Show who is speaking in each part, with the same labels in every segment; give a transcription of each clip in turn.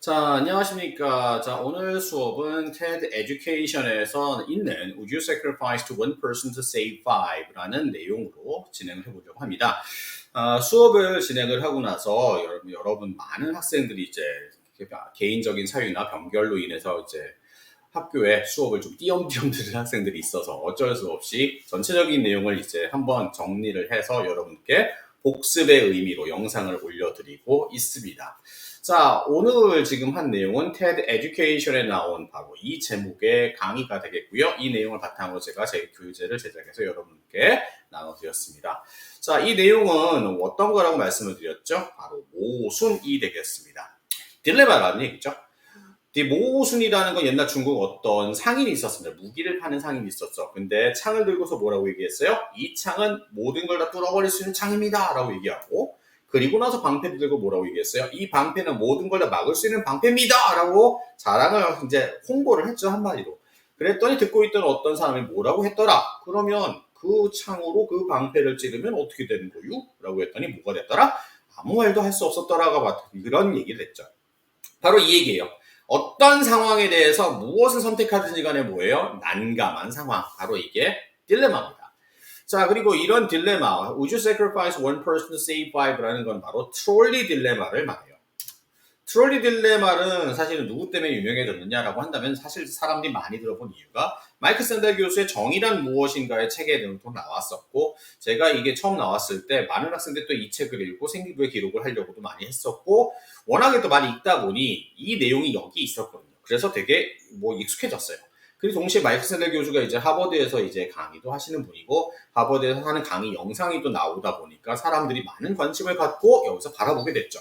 Speaker 1: 자, 안녕하십니까. 자, 오늘 수업은 TED Education에서 있는 Would you sacrifice to one person to save five라는 내용으로 진행을 해보려고 합니다. 수업을 진행을 하고 나서 여러분 많은 학생들이 이제 개인적인 사유나 병결로 인해서 이제 학교에 수업을 좀 띄엄띄엄 들은 학생들이 있어서 어쩔 수 없이 전체적인 내용을 이제 한번 정리를 해서 여러분께 복습의 의미로 영상을 올려드리고 있습니다. 자, 오늘 지금 한 내용은 TED Education에 나온 바로 이 제목의 강의가 되겠고요. 이 내용을 바탕으로 제가 제 교재를 제작해서 여러분께 나눠드렸습니다. 자, 이 내용은 어떤 거라고 말씀을 드렸죠? 바로 모순이 되겠습니다. 딜레마라는 얘기죠. 이 모순이라는 건 옛날 중국 어떤 상인이 있었습니다. 무기를 파는 상인이 있었죠. 근데 창을 들고서 뭐라고 얘기했어요? 이 창은 모든 걸 다 뚫어버릴 수 있는 창입니다. 라고 얘기하고, 그리고 나서 방패를 들고 뭐라고 얘기했어요? 이 방패는 모든 걸 다 막을 수 있는 방패입니다. 라고 자랑을 이제 홍보를 했죠. 한마디로. 그랬더니 듣고 있던 어떤 사람이 뭐라고 했더라? 그러면 그 창으로 그 방패를 찌르면 어떻게 되는 거요? 라고 했더니 뭐가 됐더라? 아무 말도 할 수 없었더라가 그런 얘기를 했죠. 바로 이 얘기예요. 어떤 상황에 대해서 무엇을 선택하든지 간에 뭐예요? 난감한 상황. 바로 이게 딜레마입니다. 자, 그리고 이런 딜레마, Would you sacrifice one person to save five라는 건 바로 트롤리 딜레마를 말해요. 트롤리 딜레마는 사실은 누구 때문에 유명해졌느냐라고 한다면 사실 사람들이 많이 들어본 이유가 마이크 샌델 교수의 정의란 무엇인가의 책에도 나왔었고, 제가 이게 처음 나왔을 때 많은 학생들이 또 이 책을 읽고 생기부의 기록을 하려고도 많이 했었고, 워낙에 또 많이 읽다 보니 이 내용이 여기 있었거든요. 그래서 되게 익숙해졌어요. 그리고 동시에 마이크 샌델 교수가 이제 하버드에서 이제 강의도 하시는 분이고, 하버드에서 하는 강의 영상이 또 나오다 보니까 사람들이 많은 관심을 갖고 여기서 바라보게 됐죠.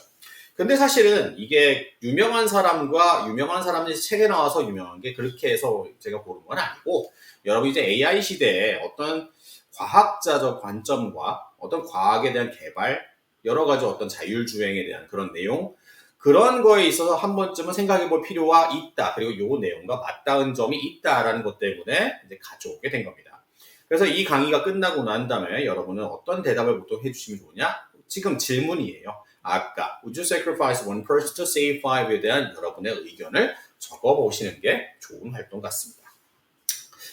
Speaker 1: 근데 사실은 이게 유명한 사람과 유명한 사람들이 책에 나와서 유명한 게 그렇게 해서 제가 고른 건 아니고, 여러분 이제 AI 시대에 어떤 과학자적 관점과 어떤 과학에 대한 개발, 여러 가지 어떤 자율주행에 대한 그런 내용, 그런 거에 있어서 한 번쯤은 생각해 볼 필요가 있다. 그리고 이 내용과 맞닿은 점이 있다라는 것 때문에 이제 가져오게 된 겁니다. 그래서 이 강의가 끝나고 난 다음에 여러분은 어떤 대답을 보통 해주시면 좋으냐? 지금 질문이에요. 아까 Would you sacrifice one person to save five에 대한 여러분의 의견을 적어보시는 게 좋은 활동 같습니다.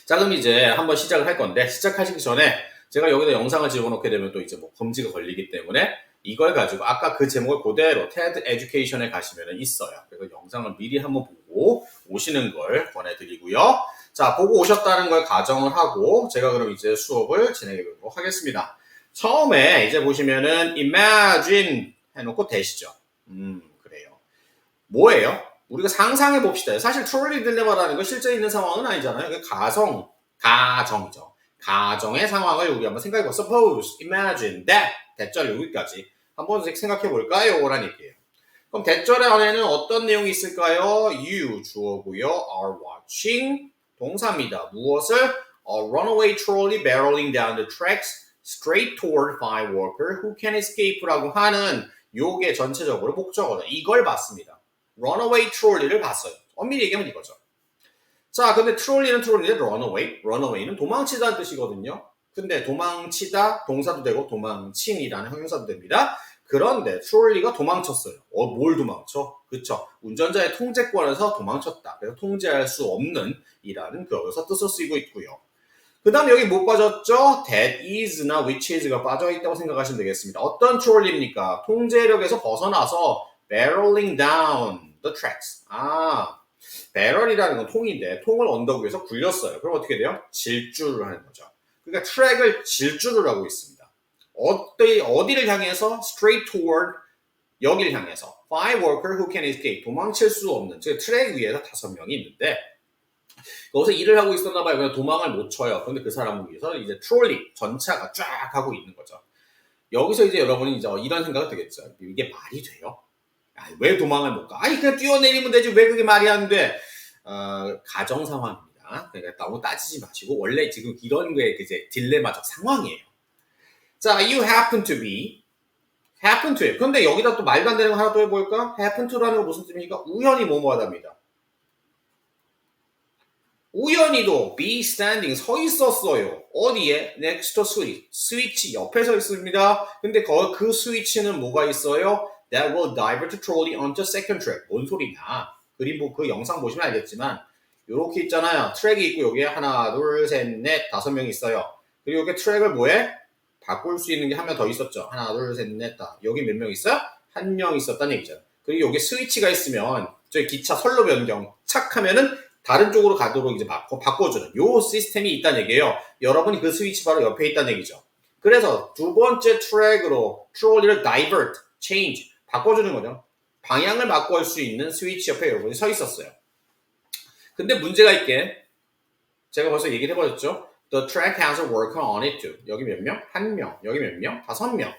Speaker 1: 자, 그럼 이제 한번 시작을 할 건데, 시작하시기 전에 제가 여기다 영상을 집어넣게 되면 또 이제 검지가 걸리기 때문에 이걸 가지고 아까 그 제목을 그대로 TED Education에 가시면 있어요. 그래서 영상을 미리 한번 보고 오시는 걸 권해드리고요. 자, 보고 오셨다는 걸 가정을 하고 제가 그럼 이제 수업을 진행해 보도록 하겠습니다. 처음에 이제 보시면은 imagine 해놓고 되시죠. 그래요. 뭐예요? 우리가 상상해 봅시다. 사실 트롤리 딜레마라는 건 실제 있는 상황은 아니잖아요. 가정이죠. 가정의 상황을 우리 한번 생각해 봐. Suppose, imagine, that. 대절 여기까지 한번 생각해 볼까요? 라는 얘기예요. 그럼 대절의 안에는 어떤 내용이 있을까요? You 주어고요. are watching 동사입니다. 무엇을? A runaway trolley barreling down the tracks straight toward fireworker who can escape라고 하는 요게 전체적으로 목적어죠. 이걸 봤습니다. runaway trolley를 봤어요. 엄밀히 얘기하면 이거죠. 자, 근데 트롤리는 runaway는 도망치다는 뜻이거든요. 근데 도망치다 동사도 되고 도망친이라는 형용사도 됩니다. 그런데 트롤리가 도망쳤어요. 뭘 도망쳐? 그쵸? 운전자의 통제권에서 도망쳤다. 그래서 통제할 수 없는 이라는 여기서 뜻을 쓰이고 있고요. 그 다음 여기 못 빠졌죠? that is나 which is가 빠져있다고 생각하시면 되겠습니다. 어떤 트롤리입니까? 통제력에서 벗어나서 barreling down the tracks. 배럴이라는 건 통인데 통을 언덕 위에서 굴렸어요. 그럼 어떻게 돼요? 질주를 하는 거죠. 그러니까 트랙을 질주를 하고 있습니다. 어디를 향해서? straight toward 여기를 향해서 fireworker who can escape 도망칠 수 없는 즉 트랙 위에서 5명이 있는데 거기서 일을 하고 있었나 봐요. 그냥 도망을 못 쳐요. 그런데 그 사람을 위해서 이제 트롤리 전차가 쫙 하고 있는 거죠. 여기서 이제 여러분이 이제 이런 생각이 들겠죠. 이게 말이 돼요? 왜 도망을 못 가? 그냥 뛰어내리면 되지. 왜 그게 말이 안 돼? 가정 상황입니다. 그러니까 너무 따지지 마시고 원래 지금 이런 게 이제 딜레마적 상황이에요. 자, you happen to 해. 그런데 여기다 또 말도 안 되는 거 하나 또 해볼까? happen to라는 건 무슨 뜻입니까? 우연히 뭐뭐하답니다. 우연히도 be standing 서 있었어요. 어디에? next to switch. 스위치 옆에 서 있습니다. 근데 그 스위치는 뭐가 있어요? that will divert trolley onto second track. 뭔 소리냐? 그림 그 영상 보시면 알겠지만 요렇게 있잖아요. 트랙이 있고 여기에 하나, 둘, 셋, 넷, 5명이 있어요. 그리고 여기 트랙을 뭐해? 바꿀 수 있는 게 한 명 더 있었죠. 하나, 둘, 셋, 넷, 다. 여기 몇 명 있어요? 한 명 있었다는 얘기죠. 그리고 여기 스위치가 있으면 저기 기차 선로 변경 착하면은 다른 쪽으로 가도록 이제 바꿔주는 요 시스템이 있다는 얘기예요. 여러분이 그 스위치 바로 옆에 있다는 얘기죠. 그래서 두 번째 트랙으로 트롤리를 divert, change, 바꿔주는 거죠. 방향을 바꿀 수 있는 스위치 옆에 여러분이 서 있었어요. 근데 문제가 있게 제가 벌써 얘기를 해버렸죠. The track has a worker on it too. 여기 몇 명? 한 명. 여기 몇 명? 5명.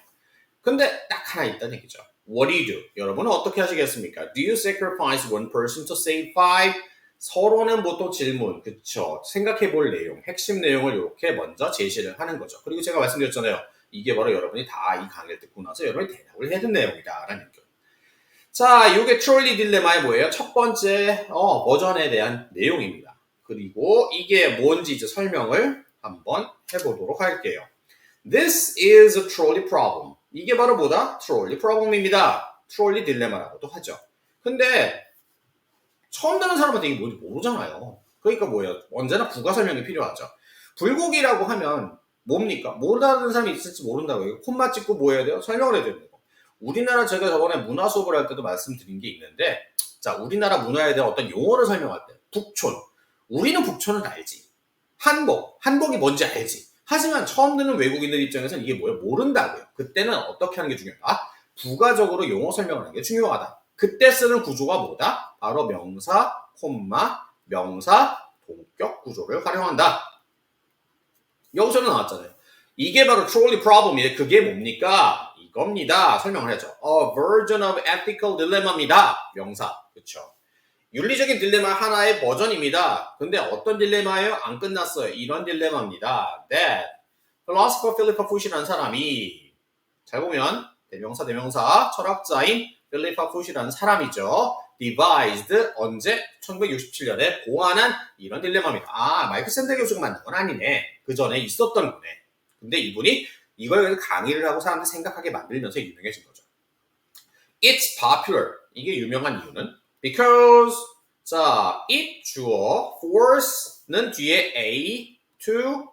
Speaker 1: 근데 딱 하나 있다는 얘기죠. What do you do? 여러분은 어떻게 하시겠습니까? Do you sacrifice one person to save five? 서로는 보통 질문, 그쵸? 생각해 볼 내용, 핵심 내용을 이렇게 먼저 제시를 하는 거죠. 그리고 제가 말씀드렸잖아요. 이게 바로 여러분이 다 이 강의를 듣고 나서 여러분이 대답을 해야 되는 내용이다. 라는 얘기죠. 자, 이게 트롤리 딜레마의 뭐예요? 첫 번째 버전에 대한 내용입니다. 그리고 이게 뭔지 이제 설명을 한번 해보도록 할게요. This is a trolley problem. 이게 바로 뭐다? 트롤리 프로블럼입니다. 트롤리 딜레마라고도 하죠. 근데 처음 듣는 사람한테 이게 뭔지 모르잖아요. 그러니까 뭐예요? 언제나 부가 설명이 필요하죠. 불고기라고 하면 뭡니까? 모르는 사람이 있을지 모른다고요. 콤마 찍고 뭐 해야 돼요? 설명을 해야 돼요. 우리나라 제가 저번에 문화 수업을 할 때도 말씀드린 게 있는데 자, 우리나라 문화에 대한 어떤 용어를 설명할 때 북촌. 우리는 북촌을 알지. 한복이 뭔지 알지. 하지만 처음 듣는 외국인들 입장에서는 이게 뭐예요? 모른다고요. 그때는 어떻게 하는 게 중요하다? 부가적으로 용어 설명을 하는 게 중요하다. 그때 쓰는 구조가 뭐다? 바로 명사, 콤마, 명사, 동격 구조를 활용한다. 여기서는 나왔잖아요. 이게 바로 trolley problem이에요. 그게 뭡니까? 이겁니다. 설명을 하죠. A version of ethical dilemma입니다. 명사. 그렇죠. 윤리적인 딜레마 하나의 버전입니다. 근데 어떤 딜레마예요? 안 끝났어요. 이런 딜레마입니다. That philosopher Philippa Foot이라는 사람이 잘 보면 대명사 철학자인 필리파 푸시라는 사람이죠. devised 언제? 1967년에 고안한 이런 딜레마입니다. 아, 마이클 샌델 교수가 만든 건 아니네. 그 전에 있었던 거네. 근데 이분이 이걸 강의를 하고 사람들이 생각하게 만들면서 유명해진 거죠. It's popular. 이게 유명한 이유는 because 자, it 주어 force는 뒤에 A to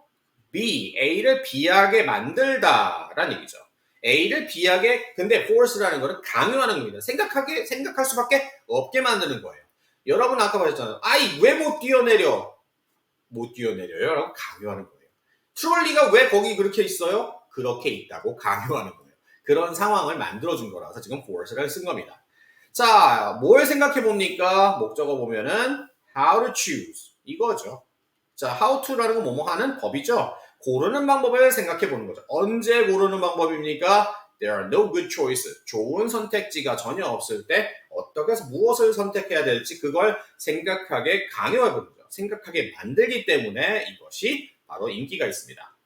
Speaker 1: B, A를 B하게 만들다라는 얘기죠. A를 B하게, 근데 force라는 거는 강요하는 겁니다. 생각할 수밖에 없게 만드는 거예요. 여러분 아까 말했잖아요. 아이, 왜 못 뛰어내려? 못 뛰어내려요? 라고 강요하는 거예요. 트롤리가 왜 거기 그렇게 있어요? 그렇게 있다고 강요하는 거예요. 그런 상황을 만들어준 거라서 지금 force를 쓴 겁니다. 자, 뭘 생각해 봅니까? 목적어 보면은 how to choose 이거죠. 자, how to라는 건 뭐뭐 하는 법이죠. 고르는 방법을 생각해 보는 거죠. 언제 고르는 방법입니까? There are no good choices. 좋은 선택지가 전혀 없을 때 어떻게 해서 무엇을 선택해야 될지 그걸 생각하게 강요해 보는 거죠. 생각하게 만들기 때문에 이것이 바로 인기가 있습니다.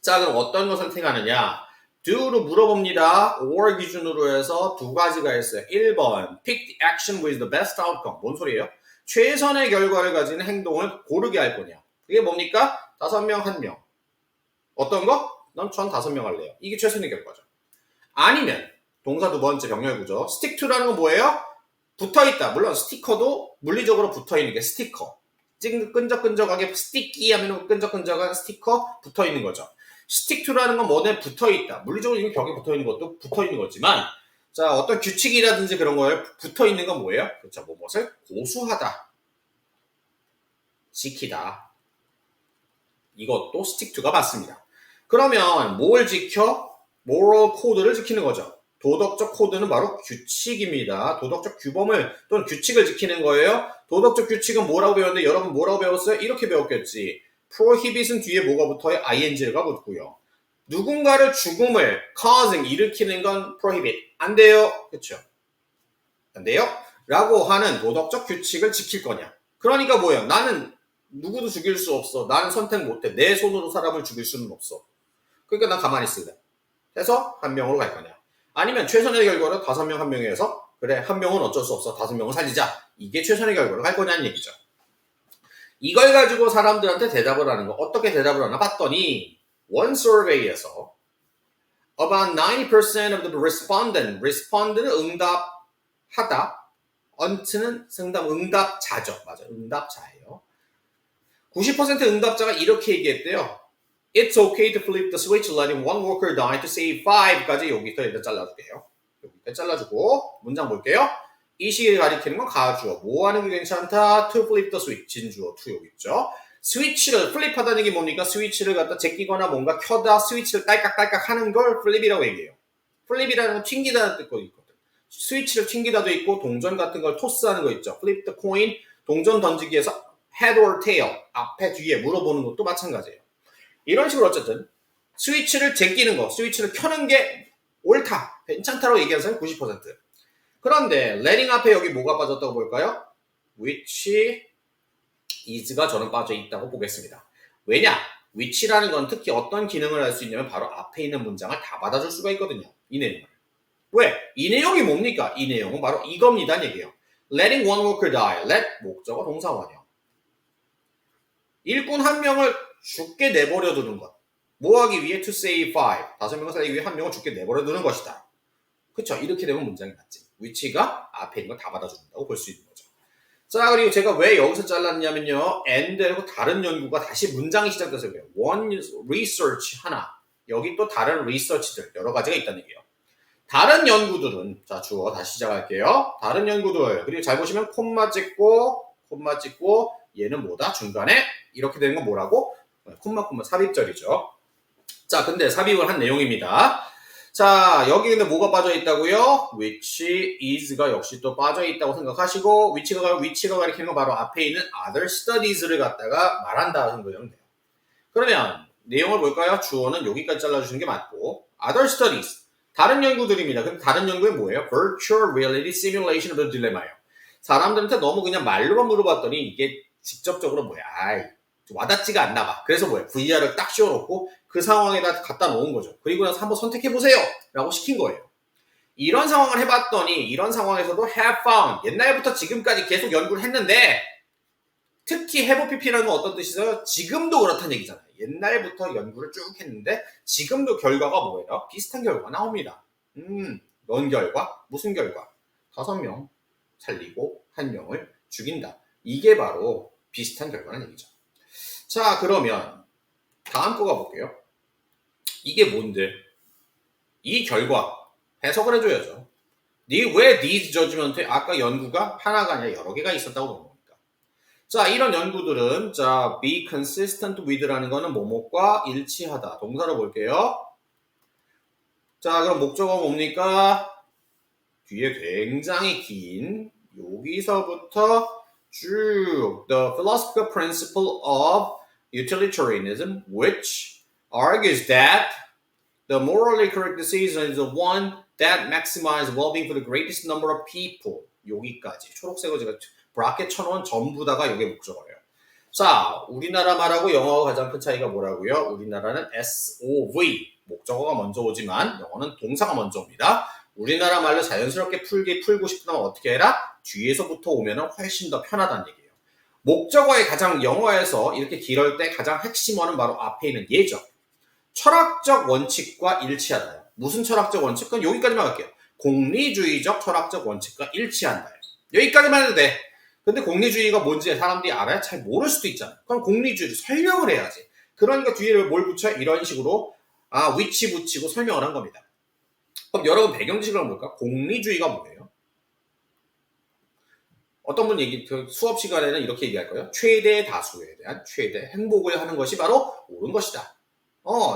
Speaker 1: 자, 그럼 어떤 걸 선택하느냐? do로 물어봅니다. or 기준으로 해서 두 가지가 있어요. 1번, pick the action with the best outcome. 뭔 소리예요? 최선의 결과를 가진 행동을 고르게 할 거냐. 그게 뭡니까? 5명, 1명. 어떤 거? 난 전 5명 할래요. 이게 최선의 결과죠. 아니면 동사 두 번째 병렬 구조. stick to라는 건 뭐예요? 붙어있다. 물론 스티커도 물리적으로 붙어있는 게 스티커. 끈적끈적하게 sticky 하면 끈적끈적한 스티커 붙어있는 거죠. stick to라는 건 뭐든 붙어있다. 물리적으로 이미 벽에 붙어있는 것도 붙어있는 거지만 자, 어떤 규칙이라든지 그런 거에 붙어있는 건 뭐예요? 그렇죠. 무엇을 고수하다. 지키다. 이것도 stick to가 맞습니다. 그러면 뭘 지켜? moral code를 지키는 거죠. 도덕적 코드는 바로 규칙입니다. 도덕적 규범을 또는 규칙을 지키는 거예요. 도덕적 규칙은 뭐라고 배웠는데 여러분 뭐라고 배웠어요? 이렇게 배웠겠지. prohibit은 뒤에 뭐가 붙어요? ing가 붙고요. 누군가를 죽음을 causing 일으키는 건 prohibit 안 돼요. 그렇죠? 안 돼요? 라고 하는 도덕적 규칙을 지킬 거냐. 그러니까 뭐예요? 나는 누구도 죽일 수 없어. 나는 선택 못해. 내 손으로 사람을 죽일 수는 없어. 그러니까 난 가만히 있을래. 해서 한 명으로 갈 거냐. 아니면 최선의 결과를 5명 1명에 해서 그래 한 명은 어쩔 수 없어. 5명을 살리자. 이게 최선의 결과를 갈 거냐는 얘기죠. 이걸 가지고 사람들한테 대답을 하는 거 어떻게 대답을 하나 봤더니 원 서베이에서 About 90% of the respond는 응답하다. ont는 응답자죠. 맞아, 응답자예요. 90% 응답자가 이렇게 얘기했대요. It's okay to flip the switch, letting one worker die to save five까지 여기서 일단 잘라줄게요. 여기까지 잘라주고 문장 볼게요. 이 시기를 가리키는 건 가주어. 뭐 하는 게 괜찮다? To flip the switch. 진주어 to 여기 있죠. 스위치를 플립하다는 게 뭡니까? 스위치를 갖다 제끼거나 뭔가 켜다 스위치를 딸깍딸깍 하는 걸 플립이라고 얘기해요. 플립이라는 건 튕기다는 뜻도 있거든. 스위치를 튕기다도 있고 동전 같은 걸 토스하는 거 있죠. flip the coin. 동전 던지기에서 head or tail. 앞에 뒤에 물어보는 것도 마찬가지예요. 이런 식으로 어쨌든 스위치를 제끼는 거, 스위치를 켜는 게 옳다, 괜찮다라고 얘기하는 사람이 90%. 그런데 letting 앞에 여기 뭐가 빠졌다고 볼까요? which is가 저는 빠져 있다고 보겠습니다. 왜냐? which라는 건 특히 어떤 기능을 할 수 있냐면 바로 앞에 있는 문장을 다 받아줄 수가 있거든요. 이 내용을. 왜? 이 내용이 뭡니까? 이 내용은 바로 이겁니다 얘기예요. letting one worker die. let 목적어 동사원이요. 일꾼 한 명을 죽게 내버려 두는 것. 뭐 하기 위해? to save five. 5명을 살리기 위해 한 명을 죽게 내버려 두는 것이다. 그쵸? 이렇게 되면 문장이 맞지. which가 앞에 있는 거 다 받아준다고 볼 수 있는 거죠. 자, 그리고 제가 왜 여기서 잘랐냐면요. and 그리고 다른 연구가 다시 문장이 시작돼서 그래요. one research 하나. 여기 또 다른 research들 여러 가지가 있다는 얘기예요. 다른 연구들은 자, 주어 다시 시작할게요. 다른 연구들. 그리고 잘 보시면 콤마 찍고 얘는 뭐다? 중간에 이렇게 되는 건 뭐라고? 콤마 삽입절이죠. 자, 근데 삽입을 한 내용입니다. 자, 여기 근데 뭐가 빠져 있다고요? which is가 역시 또 빠져 있다고 생각하시고 which가 가리키는 건 바로 앞에 있는 other studies를 갖다가 말한다 생각하면 돼요. 그러면 내용을 볼까요? 주어는 여기까지 잘라주시는 게 맞고 other studies 다른 연구들입니다. 근데 다른 연구는 뭐예요? virtual reality simulation of the dilemma예요. 사람들한테 너무 그냥 말로만 물어봤더니 이게 직접적으로 뭐야? 아이, 와닿지가 않나 봐. 그래서 뭐야? VR을 딱 씌워놓고 그 상황에다 갖다 놓은 거죠. 그리고 나서 한번 선택해보세요! 라고 시킨 거예요. 이런 상황을 해봤더니 이런 상황에서도 have found 옛날부터 지금까지 계속 연구를 했는데 특히 have pp라는 건 어떤 뜻이죠? 지금도 그렇다는 얘기잖아요. 옛날부터 연구를 쭉 했는데 지금도 결과가 뭐예요? 비슷한 결과가 나옵니다. 넌 결과? 무슨 결과? 5명 살리고 1명을 죽인다. 이게 바로 비슷한 결과라는 얘기죠. 자, 그러면 다음 거 가볼게요. 이게 뭔데? 이 결과 해석을 해줘야죠. 왜 these judgment에 아까 연구가 하나가 아니라 여러 개가 있었다고 보는 겁니까? 자, 이런 연구들은 자, be consistent with라는 거는 뭐뭐과 일치하다. 동사로 볼게요. 자, 그럼 목적어가 뭡니까? 뒤에 굉장히 긴 여기서부터 쭉 the philosophical principle of utilitarianism, which argues that the morally correct decision is the one that maximizes well-being for the greatest number of people. 여기까지 초록색으로 제가 브라켓 쳐놓은 전부 다가 이게 목적어예요. 자, 우리나라 말하고 영어가 가장 큰 차이가 뭐라고요? 우리나라는 SOV 목적어가 먼저 오지만 영어는 동사가 먼저 옵니다. 우리나라 말로 자연스럽게 풀고 싶다면 어떻게 해라? 뒤에서부터 오면 훨씬 더 편하다는 얘기예요. 목적어의 가장 영어에서 이렇게 길을 때 가장 핵심어는 바로 앞에 있는 예죠. 철학적 원칙과 일치하다. 무슨 철학적 원칙은 여기까지만 할게요. 공리주의적 철학적 원칙과 일치한다. 여기까지만 해도 돼. 근데 공리주의가 뭔지 사람들이 알아야 잘 모를 수도 있잖아요. 그럼 공리주의를 설명을 해야지. 그러니까 뒤에를 뭘 붙여? 이런 식으로 which 붙이고 설명을 한 겁니다. 그럼 여러분 배경 지식을 한번 볼까? 공리주의가 뭐예요? 어떤 분 수업 시간에는 이렇게 얘기할 거예요. 최대 다수에 대한 최대 행복을 하는 것이 바로 옳은 것이다.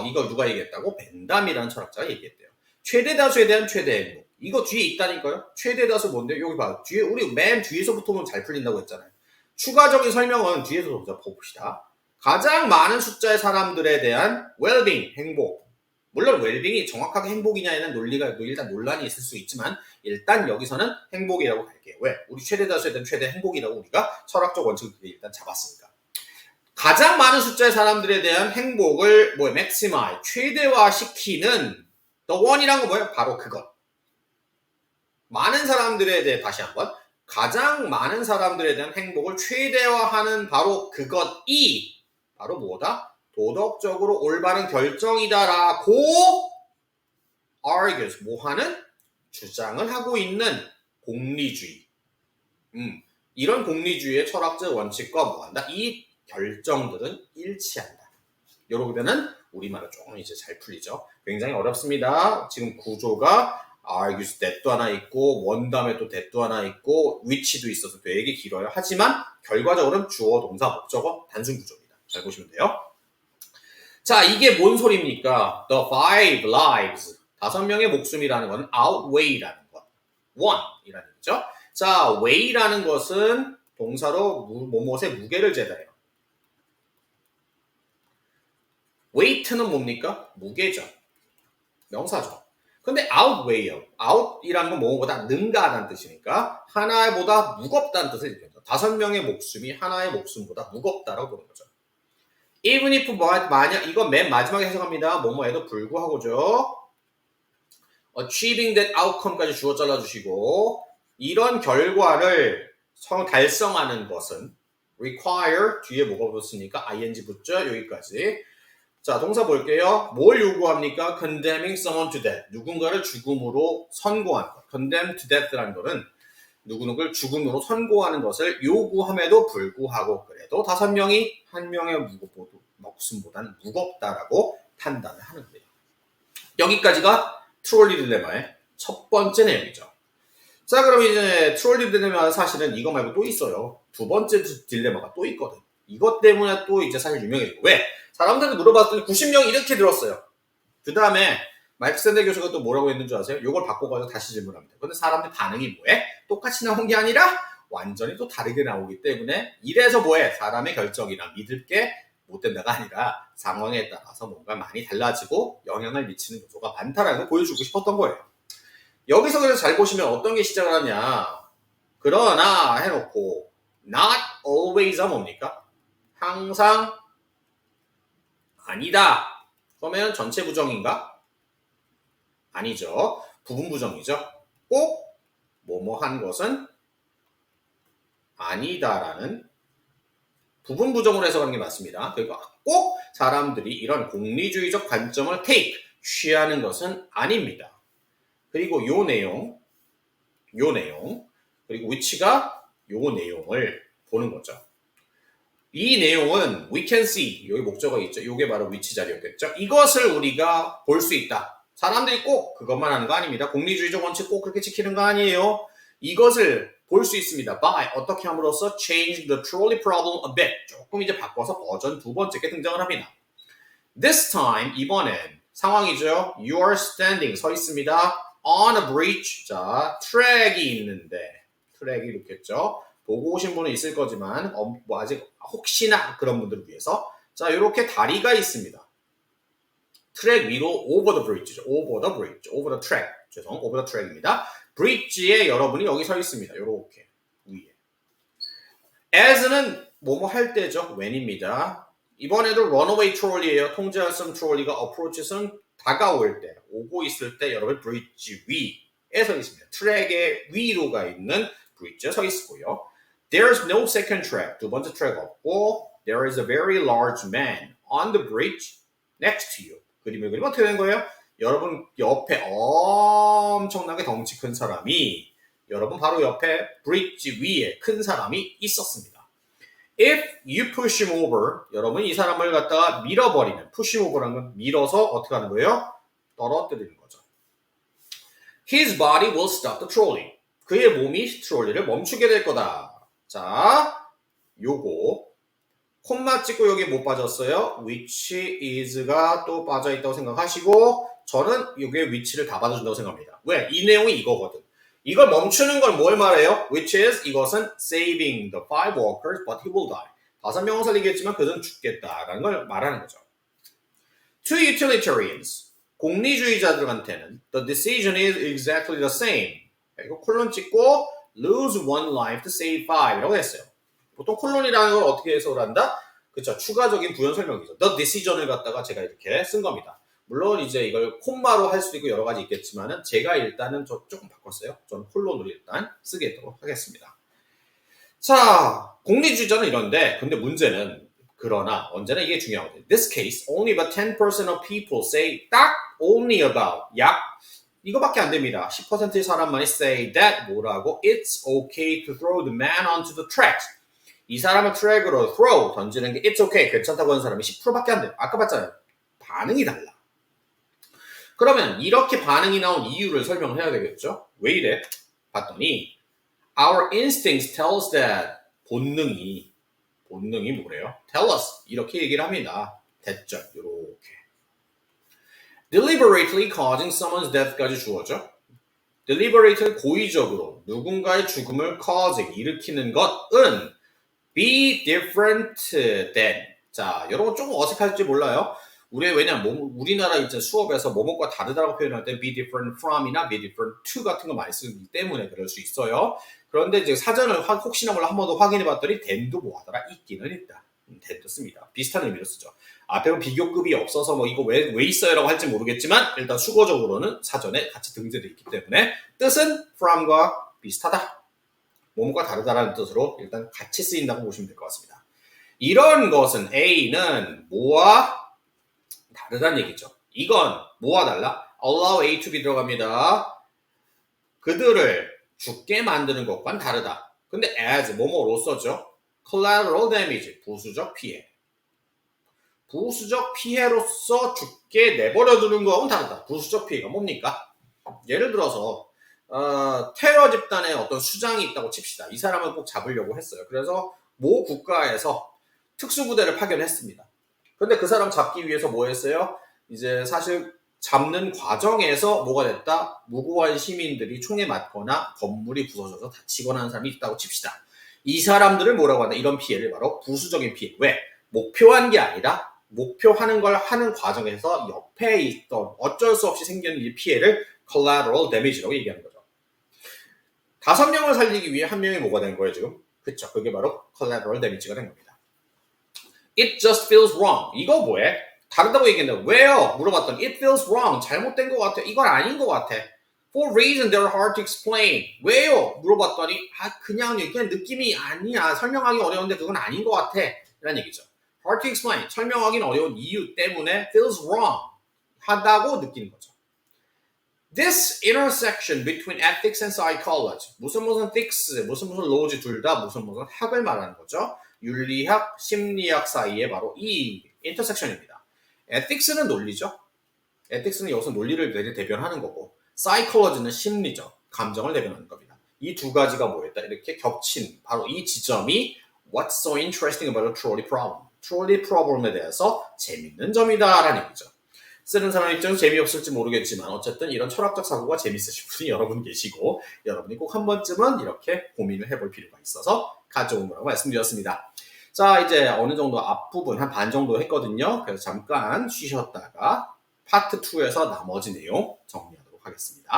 Speaker 1: 이거 누가 얘기했다고? 벤담이라는 철학자가 얘기했대요. 최대 다수에 대한 최대 행복. 이거 뒤에 있다니까요? 최대 다수 뭔데? 여기 봐. 뒤에, 우리 맨 뒤에서부터 보면 잘 풀린다고 했잖아요. 추가적인 설명은 뒤에서 먼저 봅시다. 가장 많은 숫자의 사람들에 대한 well-being, 행복. 물론 웰빙이 정확하게 행복이냐에는 일단 논란이 있을 수 있지만 일단 여기서는 행복이라고 할게요. 왜? 우리 최대 다수에 대한 최대 행복이라고 우리가 철학적 원칙을 일단 잡았으니까. 가장 많은 숫자의 사람들에 대한 행복을 maximize, 최대화시키는 the one이란 건 뭐예요? 바로 그것. 많은 사람들에 대해 다시 한번 가장 많은 사람들에 대한 행복을 최대화하는 바로 그것이 바로 뭐다? 도덕적으로 올바른 결정이다라고 argues, 뭐하는? 주장을 하고 있는 공리주의. 이런 공리주의의 철학적 원칙과 뭐한다? 이 결정들은 일치한다. 요렇게 되면 우리말로 조금 이제 잘 풀리죠. 굉장히 어렵습니다. 지금 구조가 argues that도 하나 있고 원다음에 또 that도 하나 있고 which도 있어서 되게 길어요. 하지만 결과적으로는 주어, 동사, 목적어 단순 구조입니다. 잘 보시면 돼요. 자, 이게 뭔 소리입니까? The five lives. 5명의 목숨이라는 건 outweigh라는 것. one이라는 거죠. 자, weigh라는 것은 동사로 뭐뭐의 무게를 재다해요. weight는 뭡니까? 무게죠. 명사죠. 근데 outweigh요. out이라는 건 뭐뭐보다 능가하다는 뜻이니까 하나보다 무겁다는 뜻을 일으켜요. 5명의 목숨이 하나의 목숨보다 무겁다라고 보는 거죠. even if 만약 이건 맨 마지막에 해석합니다. 뭐뭐에도 불구하고죠. achieving that outcome까지 주어 잘라주시고 이런 결과를 달성하는 것은 require 뒤에 뭐가 붙습니까? ing 붙죠? 여기까지. 자, 동사 볼게요. 뭘 요구합니까? condemning someone to death. 누군가를 죽음으로 선고하는 것. condemn to death라는 것은 누구누구를 죽음으로 선고하는 것을 요구함에도 불구하고 그래도 5명이 한 명의 목숨보다는 무겁다라고 판단을 하는 거예요. 여기까지가 트롤리 딜레마의 첫 번째 내용이죠. 자, 그럼 이제 트롤리 딜레마 사실은 이거 말고 또 있어요. 두 번째 딜레마가 또 있거든. 이것 때문에 또 이제 사실 유명해지고. 왜? 사람들한테 물어봤더니 90명이 이렇게 들었어요. 그 다음에 마이크 샌델 교수가 또 뭐라고 했는 줄 아세요? 이걸 바꿔가지고 다시 질문합니다. 근데 사람들 반응이 뭐해? 똑같이 나온 게 아니라 완전히 또 다르게 나오기 때문에 이래서 뭐해? 사람의 결정이나 믿을 게 못 된다가 아니라 상황에 따라서 뭔가 많이 달라지고 영향을 미치는 요소가 많다라는 걸 보여주고 싶었던 거예요. 여기서 그래서 잘 보시면 어떤 게 시작을 하냐. 그러나 해놓고 not always가 뭡니까? 항상 아니다. 그러면 전체 부정인가? 아니죠. 부분 부정이죠. 꼭 뭐뭐 한 것은 아니다라는 부분 부정으로 해석하는 게 맞습니다. 그러니까 꼭 사람들이 이런 공리주의적 관점을 취하는 것은 아닙니다. 그리고 요 내용, 그리고 which가 요 내용을 보는 거죠. 이 내용은 we can see, 여기 목적어 있죠. 이게 바로 which 자리였겠죠. 이것을 우리가 볼 수 있다. 사람들이 꼭 그것만 하는 거 아닙니다. 공리주의적 원칙 꼭 그렇게 지키는 거 아니에요. 이것을 볼 수 있습니다. by 어떻게 함으로써 change the trolley problem a bit. 조금 이제 바꿔서 버전 두 번째께 등장을 합니다. This time, 이번엔 상황이죠. You are standing, 서 있습니다. on a bridge. 자, 트랙이 있는데, 트랙이 이렇겠죠. 보고 오신 분은 있을 거지만, 뭐 아직 혹시나 그런 분들을 위해서. 자, 이렇게 다리가 있습니다. 트랙 위로 over the bridge죠. over the bridge, over the track. over the track입니다. 브릿지에 여러분이 여기 서 있습니다. 이렇게 위에. as는 뭐뭐 할 때죠. when입니다. 이번에도 runaway trolley예요. 통제할 수 없는 트롤리가 approaches는 다가올 때, 오고 있을 때 여러분 브릿지 위에 서 있습니다. 트랙의 위로 가 있는 브릿지에 서 있고요. There's no second track. 두 번째 트랙 없고 there is a very large man on the bridge next to you. 그림을 그리면 어떻게 된 거예요? 여러분 옆에 엄청나게 덩치 큰 사람이 여러분 바로 옆에 브릿지 위에 큰 사람이 있었습니다. If you push him over, 여러분 이 사람을 갖다가 밀어버리면 push him over라는 건 밀어서 어떻게 하는 거예요? 떨어뜨리는 거죠. His body will stop the trolley. 그의 몸이 트롤리를 멈추게 될 거다. 자, 요거 콤마 찍고 여기 못 빠졌어요. which is가 또 빠져있다고 생각하시고 저는 여기에 which를 다 받아준다고 생각합니다. 왜? 이 내용이 이거거든. 이걸 멈추는 걸 뭘 말해요? which is 이것은 saving the 5 workers but he will die. 5명을 살리겠지만 그는 죽겠다라는 걸 말하는 거죠. To utilitarians, 공리주의자들한테는 the decision is exactly the same. 이거 콜론 찍고 lose one life to save 5이라고 했어요. 보통 콜론이라는 걸 어떻게 해석을 한다? 그쵸, 추가적인 부연 설명이죠. The decision을 갖다가 제가 이렇게 쓴 겁니다. 물론 이제 이걸 콤마로 할 수도 있고 여러 가지 있겠지만은 제가 일단은 조금 바꿨어요. 저는 콜론으로 일단 쓰겠도록 하겠습니다. 자, 공리주의자는 이런데 근데 문제는 그러나 언제나 이게 중요하거든요. In this case, only about 10% of people say 딱 only about 약 이거밖에 안 됩니다. 10%의 사람만이 say that 뭐라고? It's okay to throw the man onto the tracks. 이 사람을 트랙으로 throw 던지는 게 it's okay 괜찮다고 하는 사람이 10%밖에 안 돼요. 아까 봤잖아요. 반응이 달라. 그러면 이렇게 반응이 나온 이유를 설명을 해야 되겠죠? 왜 이래? 봤더니 Our instincts tell us that 본능이 뭐래요? Tell us 이렇게 얘기를 합니다. 됐죠? 이렇게 deliberately causing someone's death까지 주어져. deliberately 고의적으로 누군가의 죽음을 causing 일으키는 것은 be different than 자 여러분 조금 어색할지 몰라요. 왜냐면 우리나라 이제 수업에서 뭐뭐과 다르다고 표현할 때 be different from이나 be different to 같은 거 많이 쓰기 때문에 그럴 수 있어요. 그런데 이제 사전을 혹시나 몰라 한 번 더 확인해 봤더니 than도 뭐하더라? 있기는 있다. than도 씁니다. 비슷한 의미로 쓰죠. 앞에 비교급이 없어서 뭐 이거 왜 있어요라고 할지 모르겠지만 일단 수거적으로는 사전에 같이 등재되어 있기 때문에 뜻은 from과 비슷하다. 뭐뭐과 다르다라는 뜻으로 일단 같이 쓰인다고 보시면 될 것 같습니다. 이런 것은 A는 뭐와 다르다는 얘기죠. 이건 뭐와 달라? allow A to be 들어갑니다. 그들을 죽게 만드는 것과는 다르다. 근데 as 뭐뭐로서죠? collateral damage 부수적 피해. 부수적 피해로서 죽게 내버려두는 거하고는 다르다. 부수적 피해가 뭡니까? 예를 들어서 테러 집단에 어떤 수장이 있다고 칩시다. 이 사람을 꼭 잡으려고 했어요. 그래서 모 국가에서 특수부대를 파견했습니다. 그런데 그 사람 잡기 위해서 뭐 했어요? 이제 사실 잡는 과정에서 뭐가 됐다? 무고한 시민들이 총에 맞거나 건물이 부서져서 다치거나 하는 사람이 있다고 칩시다. 이 사람들을 뭐라고 하나? 이런 피해를 바로 부수적인 피해. 왜? 목표한 게 아니라 목표하는 걸 하는 과정에서 옆에 있던 어쩔 수 없이 생기는 이 피해를 collateral damage라고 얘기하는 거죠. 5명을 살리기 위해 1명이 뭐가 된 거예요, 지금? 그쵸. 그게 바로 collateral damage가 된 겁니다. It just feels wrong. 이거 뭐해? 다르다고 얘기했는데 왜요? 물어봤더니 it feels wrong. 잘못된 것 같아. 이건 아닌 것 같아. For reasons that are hard to explain. 왜요? 물어봤더니 그냥 느낌이 아니야. 설명하기 어려운데 그건 아닌 것 같아. 이런 얘기죠. Hard to explain. 설명하기는 어려운 이유 때문에 feels wrong. 하다고 느끼는 거죠. This intersection between ethics and psychology. 무슨 ethics, 무슨 laws 둘 다 무슨 학을 말하는 거죠. 윤리학, 심리학 사이에 바로 이 intersection입니다. ethics는 논리죠. ethics는 여기서 논리를 대변하는 거고 psychology는 심리적, 감정을 대변하는 겁니다. 이 두 가지가 뭐였다? 이렇게 겹친 바로 이 지점이 What's so interesting about a trolley problem? trolley problem에 대해서 재밌는 점이다라는 얘기죠. 쓰는 사람 입장에서 재미없을지 모르겠지만 어쨌든 이런 철학적 사고가 재밌으신 분이 여러분 계시고 여러분이 꼭 한 번쯤은 이렇게 고민을 해볼 필요가 있어서 가져온 거라고 말씀드렸습니다. 자, 이제 어느 정도 앞부분 한 반 정도 했거든요. 그래서 잠깐 쉬셨다가 파트 2에서 나머지 내용 정리하도록 하겠습니다.